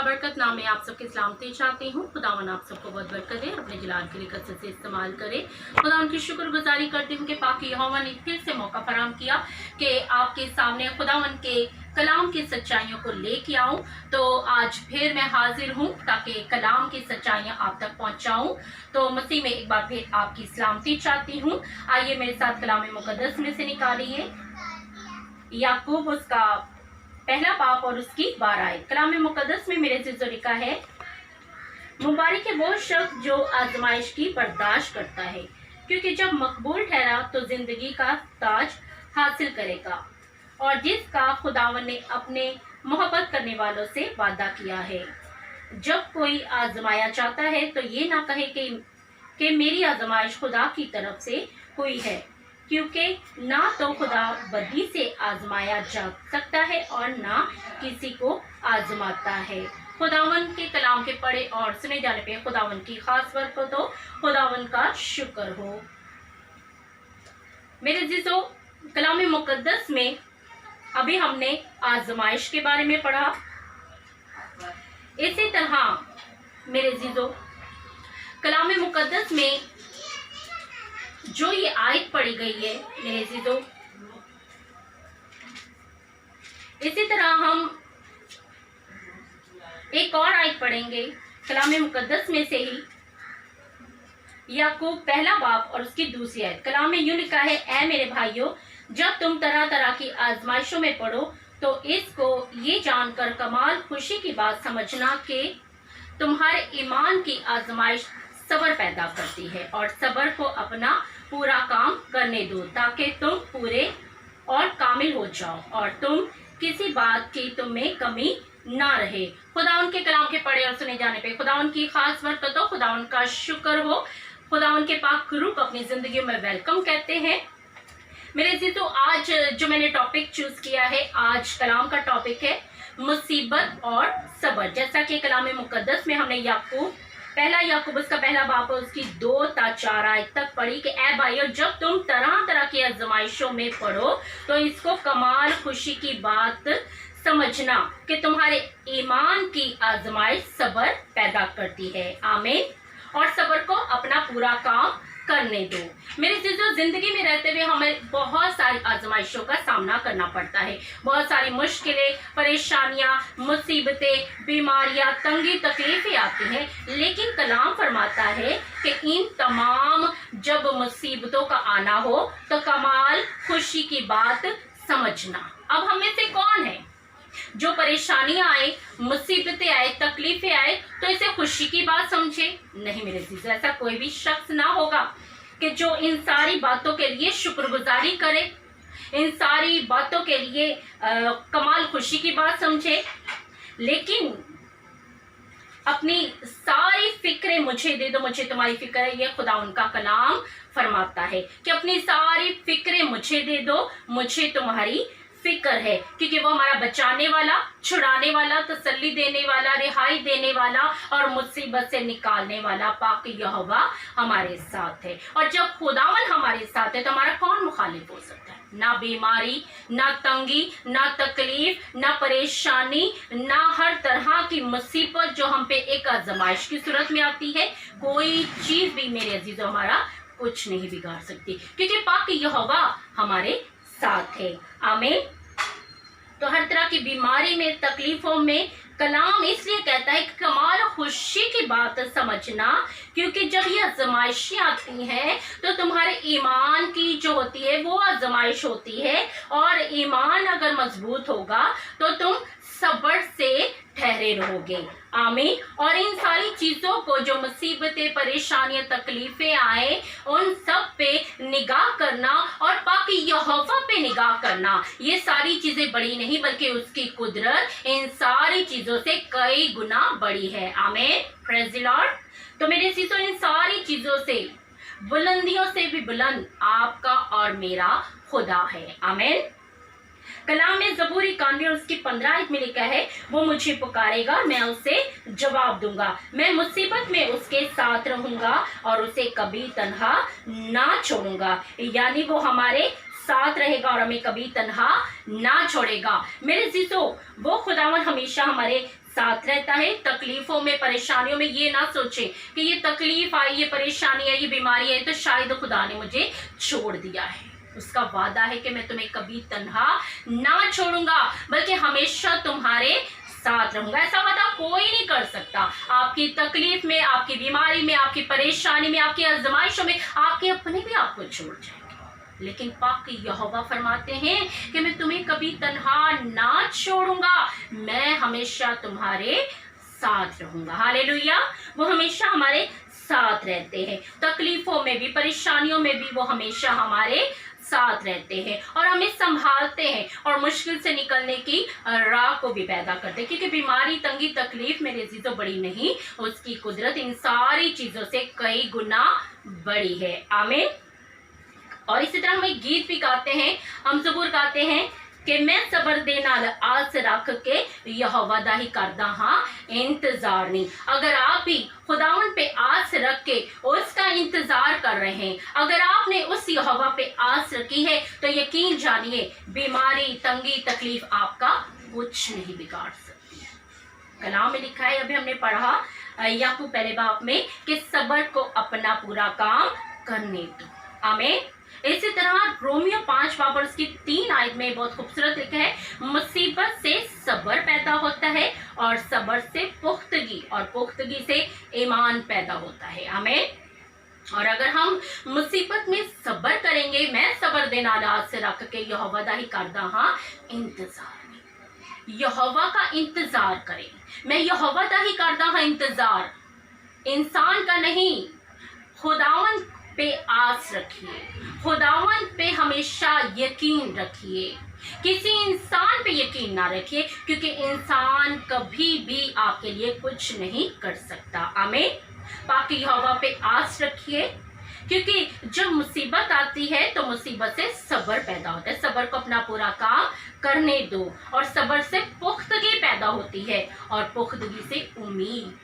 बाबरकत नाम में आप सबके सलामती चाहती हूँ। खुदावन आप सबको बहुत बरकत दे और अपने जलाल के लिए कसरत से इस्तेमाल करे। खुदा उनकी शुक्रगुजारी करती हूँ कि पाक यहोवा ने फिर से मौका फराहम किया कि आपके सामने खुदावन के कलाम की सच्चाइयों को लेके आऊं। तो आज फिर मैं हाजिर हूं ताकि कलाम की सच्चाइयां आप तक पहुंचाऊं। तो मसीह में एक बार फिर आपकी सलामती चाहती हूं। आइए मेरे साथ कलाम मुकद्दस में से निकालिए याकूब उसका पहला बाप और उसकी 12 आयत। कलाम मुकद्दस में मेरे से लिखा है, मुबारक है वो शख्स जो आजमाइश की बर्दाश्त करता है, क्योंकि जब मकबूल ठहरा तो जिंदगी का ताज हासिल करेगा, और जिसका खुदावन ने अपने मोहब्बत करने वालों से वादा किया है। जब कोई आजमाया जाता है तो ये ना कहे कि मेरी आजमाइश खुदा की तरफ से हुई है, क्योंकि ना तो खुदा बदी से आजमाया जा सकता है और ना किसी को आजमाता है। खुदावन के कलाम के पढ़े और सुने जाने पे खुदावन की खास बरकत हो, खुदावन का शुक्र हो। मेरे अजीजों, कलाम मुकद्दस में अभी हमने आजमाइश के बारे में पढ़ा। इसी तरह मेरे अजीजों, कलाम मुकद्दस में जो ये आयत पढ़ी गई है मेरे अजीजों, इसी तरह हम एक और आयत पढ़ेंगे कलाम मुकद्दस में से ही, याकूब पहला बाप और उसकी दूसरी आयत। कलाम में यूं लिखा है, ऐ मेरे भाइयों, जब तुम तरह तरह की आजमाइशों में पड़ो तो इसको ये जानकर कमाल खुशी की बात समझना कि तुम्हारे ईमान की आजमाइश सब्र पैदा करती है, और सब्र को अपना पूरा काम करने दो, ताकि तुम पूरे और कामिल हो जाओ और तुम किसी बात की तुम में कमी ना रहे। खुदा उनके कलाम के पढ़े और सुने जाने पे खुदा उनकी खास बरकत हो, खुदा उनका शुक्र हो, खुदा उनके पाक रूह अपनी जिंदगी में वेलकम कहते हैं। मेरे अजीजों, आज जो मैंने टॉपिक चूज किया है, आज कलाम का टॉपिक है मुसीबत और सब्र। जैसा कि कलाम मुकद्दस में हमने याकूब उसका पहला बाप उसकी 2 से 4 आयत तक पढ़ी कि ऐ भाइयों, जब तुम तरह तरह की आजमाइशों में पढ़ो तो इसको कमाल खुशी की बात समझना कि तुम्हारे ईमान की आजमाइश सब्र पैदा करती है। आमीन। और सब्र को अपना पूरा काम करने दो। मेरे अजीजों, जिंदगी में रहते हुए हमें बहुत सारी आजमाइशों का सामना करना पड़ता है। बहुत सारी मुश्किलें, परेशानियां, मुसीबतें, बीमारियां, तंगी, तकलीफें आती हैं, लेकिन कलाम फरमाता है कि इन तमाम जब मुसीबतों का आना हो तो कमाल खुशी की बात समझना। अब हम में से कौन है जो परेशानियां आए, मुसीबतें आए, तकलीफें आए तो इसे खुशी की बात समझे? नहीं मेरे अजीज, ऐसा कोई भी शख्स ना होगा कि जो इन सारी बातों के लिए शुक्रगुजारी करे, इन सारी बातों के लिए कमाल खुशी की बात समझे। लेकिन अपनी सारी फिक्रें मुझे दे दो, मुझे तुम्हारी फिक्र है, ये खुदा उनका कलाम फरमाता है कि अपनी सारी फिक्रें मुझे दे दो, मुझे तुम्हारी फिक्र है, क्योंकि वो हमारा बचाने वाला, छुड़ाने वाला, तसल्ली देने वाला, रिहाई देने वाला और मुसीबत से निकालने वाला पाक यहोवा हमारे साथ है। और जब खुदावन हमारे साथ है तो हमारा कौन मुखालिफ हो सकता है? ना बीमारी, ना तंगी, ना तकलीफ, ना परेशानी, ना हर तरह की मुसीबत जो हम पे एक आजमाइश की सूरत में आती है, कोई चीज भी मेरे अजीजों हमारा कुछ नहीं बिगाड़ सकती, क्योंकि पाक यहोवा हमारे साथ है। आमीन। तो हर तरह की बीमारी में, तकलीफों में कलाम इसलिए कहता है कि कमाल खुशी की बात समझना, क्योंकि जब ये आजमाइशें आती हैं तो तुम्हारे ईमान की जो होती है वो आजमाइश होती है, और ईमान अगर मजबूत होगा तो तुम सब्र से ठहरे रहोगे। आमीन। और इन सारी चीजों को, जो मुसीबतें, परेशानियां, तकलीफें आए, उन सब पे निगाह करना और पाकी यहोवा पे निगाह करना, ये सारी चीजें बड़ी नहीं बल्कि उसकी कुदरत इन सारी चीजों से कई गुना बड़ी है। आमीन। Praise the Lord. तो मेरे अजीजों, इन सारी चीजों से, बुलंदियों से भी बुलंद आपका और मेरा खुदा है। आमीन। कलाम में ज़बूर 91 और उसकी 15 आयत में लिखा है, वो मुझे पुकारेगा, मैं उसे जवाब दूंगा, मैं मुसीबत में उसके साथ रहूंगा और उसे कभी तन्हा ना छोड़ूंगा। यानी वो हमारे साथ रहेगा और हमें कभी तन्हा ना छोड़ेगा। मेरे अजीजों, वो खुदावन हमेशा हमारे साथ रहता है। तकलीफों में, परेशानियों में ये ना सोचें कि ये तकलीफ आई, ये परेशानी आई, ये बीमारी आई तो शायद खुदा ने मुझे छोड़ दिया है। उसका वादा है कि मैं तुम्हें कभी तन्हा ना छोड़ूंगा, बल्कि हमेशा तुम्हारे साथ रहूंगा। ऐसा वादा कोई नहीं कर सकता। आपकी तकलीफ में, आपकी बीमारी में, आपकी परेशानी में, आपकी आजमाइशों में आपके अपने भी आपको छोड़ जाएंगे, लेकिन पाक यहोवा फरमाते हैं कि मैं तुम्हें कभी तन्हा ना छोड़ूंगा, मैं हमेशा तुम्हारे साथ रहूंगा। हालेलुया। वो हमेशा हमारे साथ रहते हैं, तकलीफों में भी, परेशानियों में भी वो हमेशा हमारे साथ रहते हैं और हमें संभालते हैं और मुश्किल से निकलने की राह को भी पैदा करते हैं, क्योंकि बीमारी, तंगी, तकलीफ मेरे अजीजों बड़ी नहीं, उसकी कुदरत इन सारी चीजों से कई गुना बड़ी है। आमीन। और इसी तरह हम एक गीत भी गाते हैं, हम ज़बूर गाते हैं कि मैं सबर दे नाल आस रख के यहोवा दा ही करदा हां इंतजार नहीं। अगर आप भी खुदावन पे आस रख के उसका इंतजार कर रहे हैं, अगर आपने उस यहोवा पे आस रखी है, तो यकीन जानिए बीमारी, तंगी, तकलीफ आपका कुछ नहीं बिगाड़ सकती। कलाम में लिखा है, अभी हमने पढ़ा याकूब पहले बाब में, कि सबर को अपना पूरा काम करने दो। आमीन। इसी तरह रोमियो 5 बाब और उसकी 3 आयत में बहुत खूबसूरत लिखा है, मुसीबत से सबर पैदा होता है और सबर से पुख्तगी और पुख्तगी से ईमान पैदा होता है। आमीन। और अगर हम मुसीबत में सबर करेंगे, मैं सबर देना आस से रख के यहोवा दा ही करदा हां इंतजार, यहोवा का इंतजार करें। मैं यहोवा दा ही करदा हां इंतजार, इंसान का नहीं। खुदावन पे आस रखिए, खुदावन पे हमेशा यकीन रखिए, किसी इंसान पे यकीन ना रखिए, क्योंकि इंसान कभी भी आपके लिए कुछ नहीं कर सकता। आमीन। बाकी यहोवा पे आस रखिए, क्योंकि जब मुसीबत आती है तो मुसीबत से सब्र पैदा होता है। सब्र को अपना पूरा काम करने दो और सब्र से पुख्तगी पैदा होती है और पुख्तगी से उम्मीद,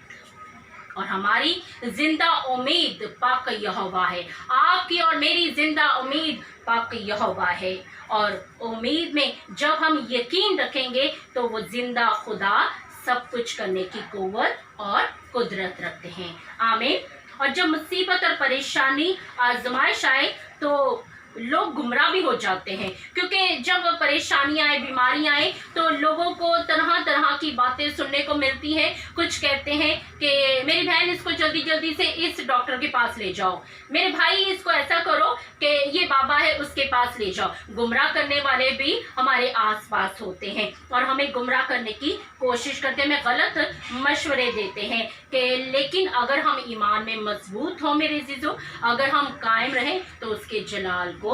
और हमारी जिंदा उम्मीद पाक यहोवा है। आपकी और मेरी जिंदा उम्मीद पाक यहोवा है, और उम्मीद में जब हम यकीन रखेंगे तो वो जिंदा खुदा सब कुछ करने की कुव्वत और कुदरत रखते हैं। आमीन। और जब मुसीबत और परेशानी, आजमाइश आए तो लोग गुमराह भी हो जाते हैं, क्योंकि जब परेशानियां आए, बीमारियां आए तो लोगों को तरह तरह की बातें सुनने को मिलती हैं। कुछ कहते हैं कि मेरी बहन इसको जल्दी जल्दी से इस डॉक्टर के पास ले जाओ, मेरे भाई इसको ऐसा करो कि ये बाबा है उसके पास ले जाओ। गुमराह करने वाले भी हमारे आसपास होते हैं और हमें गुमराह करने की कोशिश करते हैं, हमें गलत मशवरे देते हैं कि लेकिन अगर हम ईमान में मजबूत हों मेरे अजीजों, अगर हम कायम रहें तो उसके जलाल को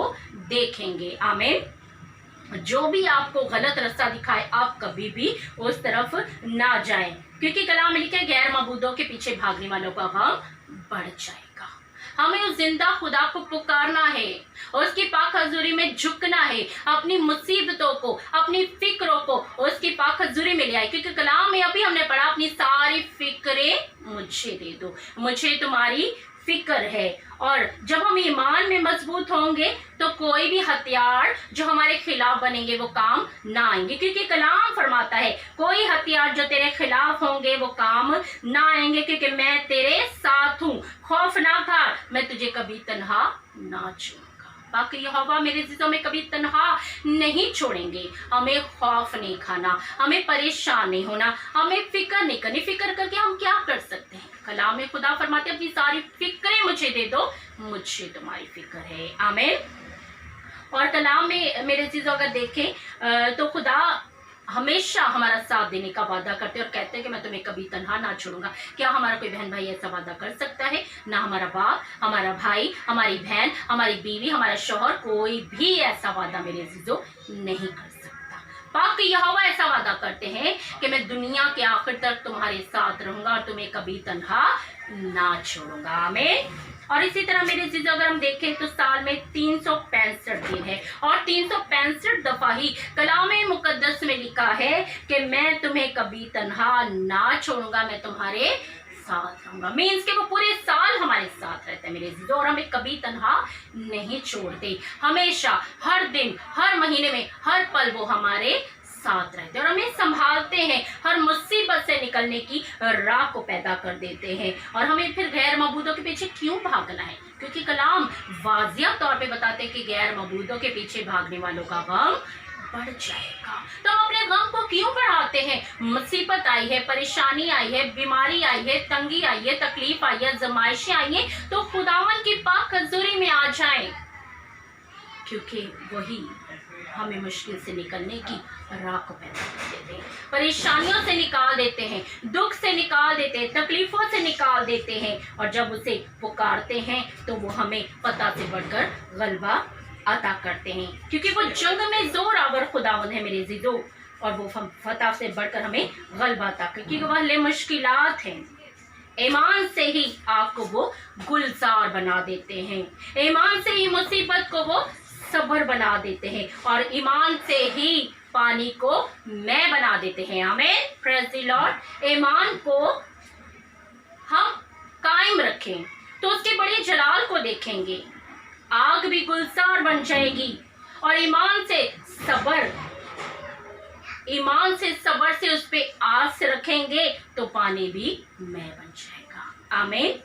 देखेंगे। आमीन। जो भी आपको गलत रास्ता दिखाए आप कभी भी उस तरफ ना जाएं, क्योंकि कलाम में लिखा है गैर मबूदों के पीछे भागने वालों का गम बढ़ जाएगा। हमें उस जिंदा खुदा को पुकारना है, उसकी पाक हजूरी में झुकना है, अपनी मुसीबतों को, अपनी फिक्रों को उसकी पाक हजूरी में ले आए, क्योंकि कलाम में अभी हमने पढ़ा अपनी सारी फिक्रें मुझे दे दो, मुझे तुम्हारी फिक्र है। और जब हम ईमान में मजबूत होंगे तो कोई भी हथियार जो हमारे खिलाफ बनेंगे वो काम ना आएंगे, क्योंकि कलाम फरमाता है कोई हथियार जो तेरे खिलाफ होंगे वो काम ना आएंगे, क्योंकि मैं तेरे साथ हूँ, खौफ ना कर, मैं तुझे कभी तन्हा ना छोड़ूंगा। बाकी यहोवा मेरे अज़ीज़ों में कभी तन्हा नहीं छोड़ेंगे। हमें खौफ नहीं खाना, हमें परेशान नहीं होना, हमें फिक्र नहीं करनी। फिक्र करके हम क्या कर सकते हैं? कलाम में खुदा फरमाते अपनी सारी फिक्रें मुझे दे दो, मुझे तुम्हारी फिक्र है। आमीन। और कलाम में मेरे अज़ीज़ों अगर देखें तो खुदा हमेशा हमारा साथ देने का वादा करते हैं और कहते हैं कि मैं तुम्हें कभी तन्हा ना छोड़ूंगा। क्या हमारा कोई बहन भाई ऐसा वादा कर सकता है? ना हमारा बाप, हमारा भाई, हमारी बहन, हमारी बीवी, हमारा शौहर, कोई भी ऐसा वादा मेरे अज़ीज़ों नहीं कर सकता। पाक यहोवा ऐसा वादा करते हैं कि मैं दुनिया के आखिर तक तुम्हारे साथ रहूंगा और तुम्हें कभी तन्हा ना छोड़ूंगा। आमीन। और इसी तरह मेरे अज़ीज़ों अगर हम देखें तो साल में 365 दिन है और 365 दफा ही कलाम मुकद्दस में लिखा है कि मैं तुम्हें कभी तन्हा ना छोड़ूंगा, मैं तुम्हारे साथ रहूंगा। मीन्स के वो पूरे साल हमारे साथ रहते हैं मेरे अज़ीज़ों, और हमें कभी तन्हा नहीं छोड़ते। हमेशा, हर दिन, हर महीने में, हर पल वो हमारे साथ रहते हैं और हमें संभालते हैं, हर मुसीबत से निकलने की राह को पैदा कर देते हैं। और हमें फिर गैर मबूदों के पीछे क्यों भागना है, क्योंकि कलाम वाजिया तौर पे बताते हैं कि गैर मबूदों के पीछे भागने वालों का गम बढ़ जाएगा। तो हम अपने गम को क्यों बढ़ाते हैं? मुसीबत आई है, परेशानी आई है, बीमारी आई है, तंगी आई है, तकलीफ आई है, आजमाइशें आई है, तो खुदावन की पाक हजूरी में आ जाएं, क्योंकि वही हमें मुश्किल से निकलने की राह को पैदा कर देते हैं, परेशानियों से निकाल देते हैं, दुख से निकाल देते हैं, तकलीफों से निकाल देते हैं। और जब उसे पुकारते हैं तो वो हमें पता से बढ़कर गलबा अता करते हैं, क्योंकि वो जंग में जोरावर खुदावंद है मेरे अज़ीज़ों, और वो फतह से बढ़कर हमें गलबा अता करते, क्योंकि वह मुश्किलात हैं। ईमान से ही आपको वो गुलजार बना देते हैं, ईमान से ही मुसीबत को वो सब्र बना देते हैं, और ईमान से ही पानी को मैं बना देते हैं। आमीन, प्रेज़ द लॉर्ड। ईमान को हम कायम रखें तो उसके बड़े जलाल को देखेंगे, आग भी गुलजार बन जाएगी। और ईमान से सब्र से उस पे आस रखेंगे तो पानी भी मैं बन जाएगा। आमीन।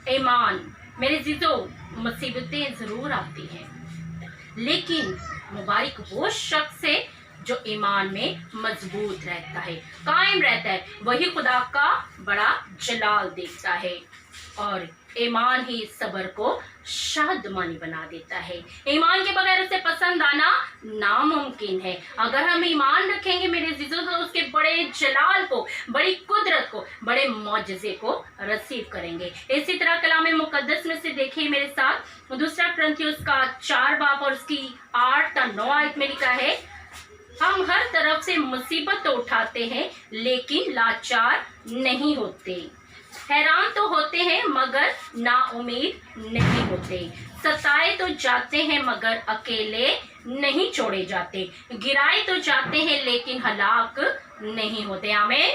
ईमान मेरे अज़ीज़ों, मुसीबतें जरूर आती हैं, लेकिन मुबारक वो शख्स है जो ईमान में मजबूत रहता है, कायम रहता है, वही खुदा का बड़ा जलाल देखता है। और ईमान ही सब्र को शादमानी बना देता है। ईमान के बगैर उसे पसंद आना नामुमकिन है। अगर हम ईमान रखेंगे मेरे अज़ीज़ों तो उसके बड़े जलाल को, बड़ी कुदरत को, बड़े मौजज़े को रसीव करेंगे। इसी तरह कलाम मुकद्दस में से देखिए मेरे साथ, दूसरा कुरिन्थियों का 4 बाब और उसकी 8 या 9 आयत में लिखा है, हम हर तरफ से मुसीबत तो उठाते हैं लेकिन लाचार नहीं होते, हैरान तो होते हैं मगर नाउम्मीद नहीं होते, सताए तो जाते हैं मगर अकेले नहीं छोड़े जाते, गिराए तो जाते हैं लेकिन हलाक नहीं होते। आमीन।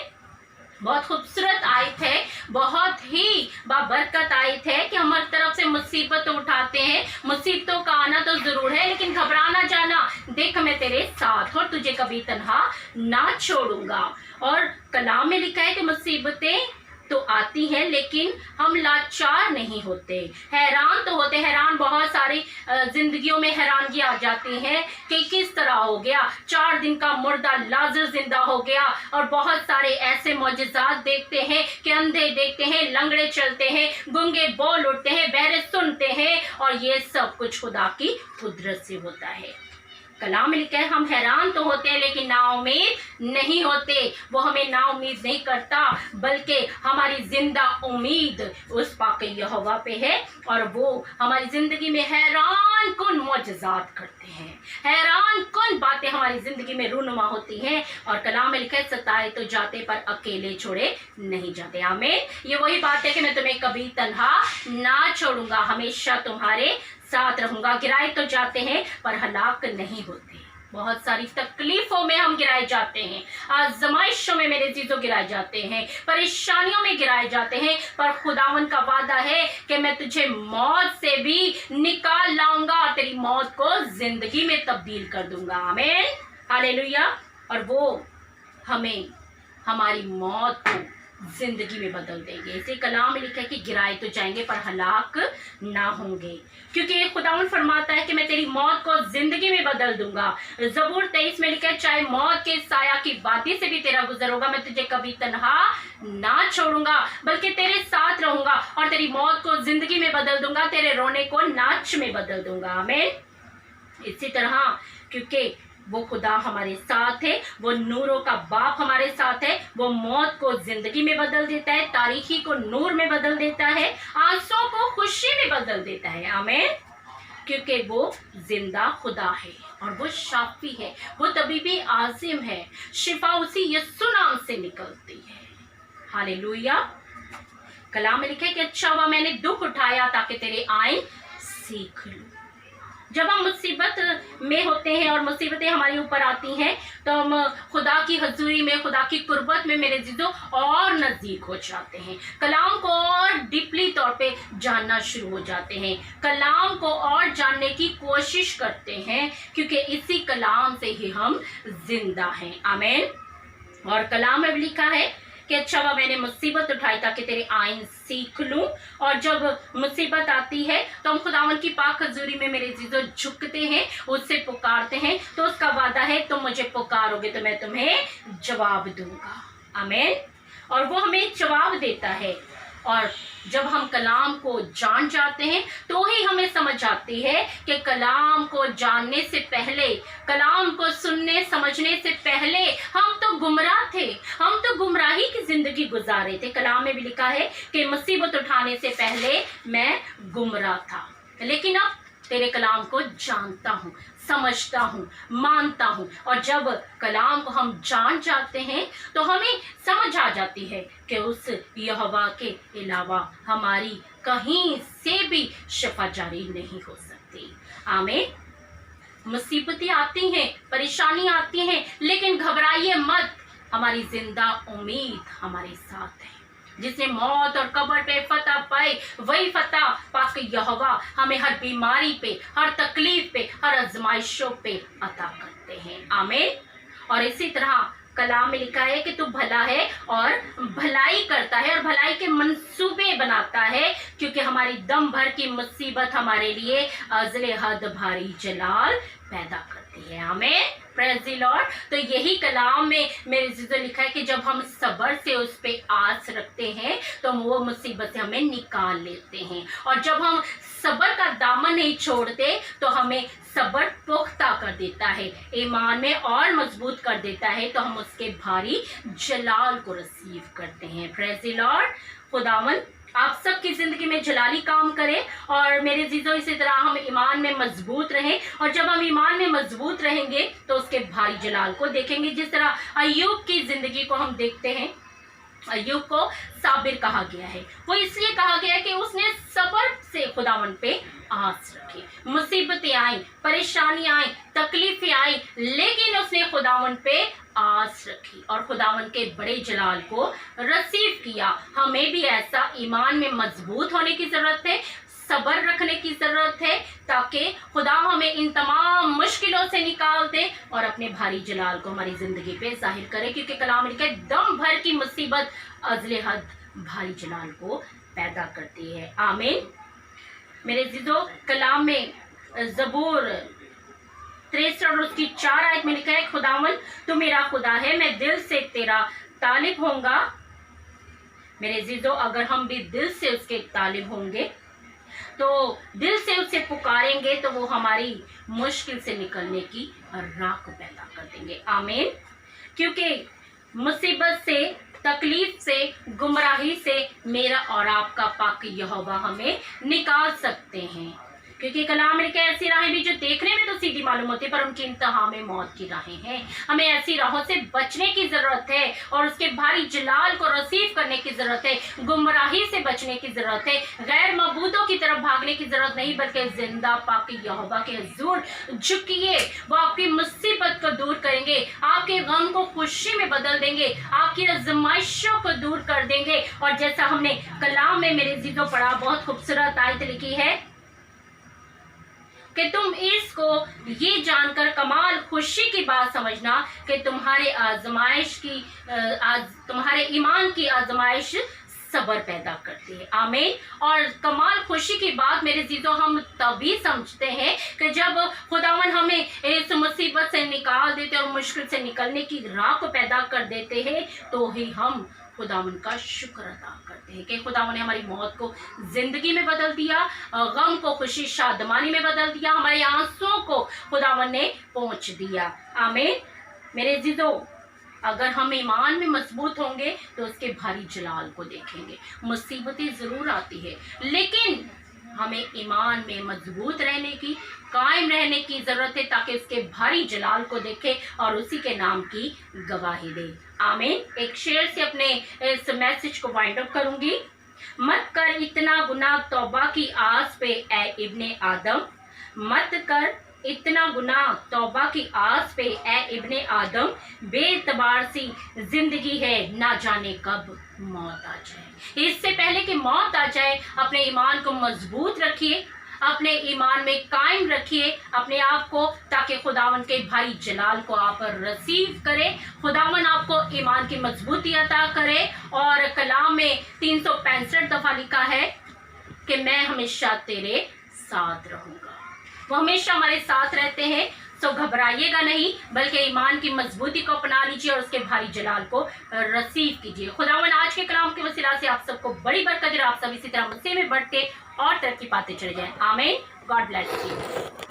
बहुत खूबसूरत आयत है, बहुत ही बाबरकत आयत है कि हम हर तरफ से मुसीबत उठाते हैं। मुसीबतों का आना तो जरूर है, लेकिन घबरा ना जाना, देख मैं तेरे साथ और तुझे कभी तन्हा ना छोड़ूंगा। और कलाम में लिखा है कि मुसीबतें तो आती हैं लेकिन हम लाचार नहीं होते, हैरान तो होते, हैरान बहुत सारी जिंदगियों में हैरानगी आ जाती है कि किस तरह हो गया, 4 दिन का मुर्दा लाजर जिंदा हो गया। और बहुत सारे ऐसे मौजज़ात देखते हैं कि अंधे देखते हैं, लंगड़े चलते हैं, गूंगे बोल उठते हैं, बहरे सुनते हैं, और ये सब कुछ खुदा की कुदरत से होता है। कलाम में लिखा है हम हैरान तो होते हैं लेकिन नाउम्मीद नहीं होते। वो हमें नाउम्मीद नहीं करता, बल्कि हमारी जिंदा उम्मीद उस पाक यहोवा पे है, और वो हमारी जिंदगी में हैरान कुन मौजज़ात करते हैं, हैरान कुन बातें हमारी जिंदगी में रूनुमा होती हैं। और कलाम में लिखा है सताए तो जाते पर अकेले छोड़े नहीं जाते। आमीन। ये वही बात है कि मैं तुम्हें कभी तन्हा ना छोड़ूंगा, हमेशा तुम्हारे साथ रहूंगा। गिराए तो जाते हैं पर हलाक नहीं होते। बहुत सारी तकलीफों में हम गिराए जाते हैं, आजमाइशों में मेरे अज़ीज़ों गिराए जाते हैं, परेशानियों में गिराए जाते हैं, पर खुदावन का वादा है कि मैं तुझे मौत से भी निकाल लाऊंगा और तेरी मौत को जिंदगी में तब्दील कर दूंगा। आमीन, हालेलुया। और वो हमें हमारी मौत को जिंदगी में बदल देंगे। इसे कलाम में लिखा है कि गिराए तो जाएंगे पर हलाक ना होंगे, क्योंकि खुदावंद फरमाता है कि मैं तेरी मौत को जिंदगी में बदल दूंगा। ज़बूर 23 में लिखा है चाहे मौत के साया की वादी से भी तेरा गुजर होगा, मैं तुझे कभी तन्हा ना छोड़ूंगा बल्कि तेरे साथ रहूंगा और तेरी मौत को जिंदगी में बदल दूंगा, तेरे रोने को नाच में बदल दूंगा। आमीन। इसी तरह क्योंकि वो खुदा हमारे साथ है, वो नूरों का बाप हमारे साथ है, वो मौत को जिंदगी में बदल देता है, तारीकी को नूर में बदल देता है, आंसुओं को खुशी में बदल देता है। आमीन। क्योंकि वो जिंदा खुदा है और वो शाफी है, वो तबीबी आजिम है, शिफा उसी यीशु नाम से निकलती है। हालेलुया। कलाम में लिखा है कि अच्छा हुआ मैंने दुख उठाया ताकि तेरे आइन सीख लूं। जब हम मुसीबत में होते हैं और मुसीबतें हमारे ऊपर आती हैं तो हम खुदा की हजूरी में, खुदा की कुर्बत में मेरे जीजो और नज़दीक हो जाते हैं, कलाम को और डीपली तौर पे जानना शुरू हो जाते हैं, कलाम को और जानने की कोशिश करते हैं, क्योंकि इसी कलाम से ही हम जिंदा हैं। आमीन। और कलाम में लिखा है कि अच्छा हुआ मैंने मुसीबत उठाई ताकि तेरे आइन सीख लूं। और जब मुसीबत आती है तो हम खुदावन की पाक हजूरी में मेरे जीजो झुकते हैं, उससे पुकारते हैं, तो उसका वादा है तुम मुझे पुकारोगे तो मैं तुम्हें जवाब दूंगा। आमीन। और वो हमें जवाब देता है। और जब हम कलाम को जान जाते हैं तो ही हमें समझ आती है कि कलाम को जानने से पहले, कलाम को सुनने समझने से पहले हम तो गुमराह थे, हम तो गुमराही की जिंदगी गुजारे थे। कलाम में भी लिखा है कि मुसीबत उठाने से पहले मैं गुमराह था, लेकिन अब तेरे कलाम को जानता हूँ, समझता हूँ, मानता हूँ। और जब कलाम को हम जान जाते हैं तो हमें समझ आ जाती है कि उस यहोवा के अलावा हमारी कहीं से भी शफा जारी नहीं हो सकती। आमीन। मुसीबतें आती हैं, परेशानी आती हैं, लेकिन घबराइए मत, हमारी जिंदा उम्मीद हमारे साथ है। जिसने मौत और कब्र पे फतह पाई, वही फतह पाके यहोवा हमें हर बीमारी पे, हर तकलीफ पे, हर आजमाइशों पे अता करते हैं। आमीन। और इसी तरह कलाम में लिखा है कि तू भला है और भलाई करता है और भलाई के मंसूबे बनाता है, क्योंकि हमारी दम भर की मुसीबत हमारे लिए अज़ले हद भारी जलाल पैदा करती है। आमीन। Praise the Lord. तो यही कलाम में मेरे जीजो लिखा है कि जब हम सब्र से उस पे आस रखते हैं तो वो मुसीबत से हमें निकाल लेते हैं। और जब हम सब्र का दामन नहीं छोड़ते तो हमें सब्र पुख्ता कर देता है, ईमान में और मजबूत कर देता है, तो हम उसके भारी जलाल को रिसीव करते हैं। Praise the Lord. खुदावन आप सबकी जिंदगी में जलाली काम करे। और मेरे जीजो इसी तरह हम ईमान में मजबूत रहें, और जब हम ईमान में मजबूत रहेंगे तो उसके भारी जलाल को देखेंगे। जिस तरह अय्यूब की जिंदगी को हम देखते हैं, अय्यूब को साबिर कहा गया है, वो इसलिए कहा गया है कि उसने सब्र से खुदावन पे आस रखी। मुसीबतें आई, परेशानियां आई, तकलीफें आई, लेकिन उसने खुदावन पे आस रखी और खुदावन के बड़े जलाल को रिसीव किया। हमें भी ऐसा ईमान में मजबूत होने की जरूरत है, सब्र रखने की जरूरत है, ताकि खुदा हमें इन तमाम मुश्किलों से निकाल दे और अपने भारी जलाल को हमारी जिंदगी पे जाहिर करे। क्योंकि कलाम में लिखा है दम भर की मुसीबत अज़ले हद भारी जलाल को पैदा करती है। आमीन। मेरे जीजो कलाम में ज़बूर 63 और उसकी 4 आयत में लिखा है खुदावन तू मेरा खुदा है, मैं दिल से तेरा तालिब होऊंगा। मेरे जीजो अगर हम भी दिल से उसके तालिब होंगे, तो दिल से उसे पुकारेंगे, तो वो हमारी मुश्किल से निकलने की राह को पैदा कर देंगे। आमीन। क्योंकि मुसीबत से, तकलीफ से, गुमराही से मेरा और आपका पाक यहोवा हमें निकाल सकते हैं। क्योंकि कलाम में ऐसी राहें भी जो देखने में तो सीधी मालूम होती है, पर उनकी इंतहा में मौत की राहें हैं। हमें ऐसी राहों से बचने की जरूरत है और उसके भारी जलाल को रिसीव करने की जरूरत है। गुमराही से बचने की जरूरत है, गैर मबूदों की तरफ भागने की जरूरत नहीं, बल्कि जिंदा पाक यहोवा के हुजूर झुकिए। वो आपकी मुसीबत को दूर करेंगे, आपके गम को खुशी में बदल देंगे, आपकी आजमाइशों को दूर कर देंगे। और जैसा हमने कलाम में मेरे जीजों पढ़ा, बहुत खूबसूरत आयत लिखी है कि तुम इसको ये जानकर कमाल खुशी की बात समझना कि तुम्हारे आजमाइश की तुम्हारे ईमान की आजमाइश सब्र पैदा करती है। आमीन। और कमाल खुशी की बात मेरे जीजों हम तभी समझते हैं कि जब खुदावन हमें इस मुसीबत से निकाल देते और मुश्किल से निकलने की राह को पैदा कर देते हैं, तो ही हम खुदावन का शुक्र अदा करते हैं कि खुदावन ने हमारी मौत को जिंदगी में बदल दिया, गम को खुशी शादमानी में बदल दिया, हमारे आंसुओं को खुदावन ने पोंछ दिया। आमीन। मेरे जीजों अगर हम ईमान में मजबूत होंगे तो उसके भारी जलाल को देखेंगे। मुसीबतें जरूर आती है, लेकिन हमें ईमान में मजबूत रहने की, कायम रहने की जरूरत है, ताकि उसके भारी जलाल को देखे और उसी के नाम की गवाही दे। आमीन। एक शेर से अपने इस मैसेज को वाइंड अप करूंगी। मत कर इतना गुनाह, तौबा की आस पे ए इब्ने आदम, मत कर इतना गुनाह, तौबा की आस पे ए इब्ने आदम, बेतबार सी जिंदगी है, ना जाने कब मौत आ जाए। इससे पहले कि मौत आ जाए अपने ईमान को मजबूत रखिए, अपने ईमान में कायम रखिए अपने आप को, ताकि खुदावन के भाई जलाल को आप रिसीव करें, खुदावन आपको ईमान की मजबूती अता करे। और कलाम में 365 दफा लिखा है कि मैं हमेशा तेरे साथ रहूंगा। वो हमेशा हमारे साथ रहते हैं, तो घबराइएगा नहीं, बल्कि ईमान की मजबूती को अपना लीजिए और उसके भाई जलाल को रिसीव कीजिए। खुदावन आज के कलाम के वसीला से आप सबको बड़ी बरकत, आप सब इसी तरह मसीह में बढ़ते और तरक्की पाते चले जाएं। आमीन। God bless you.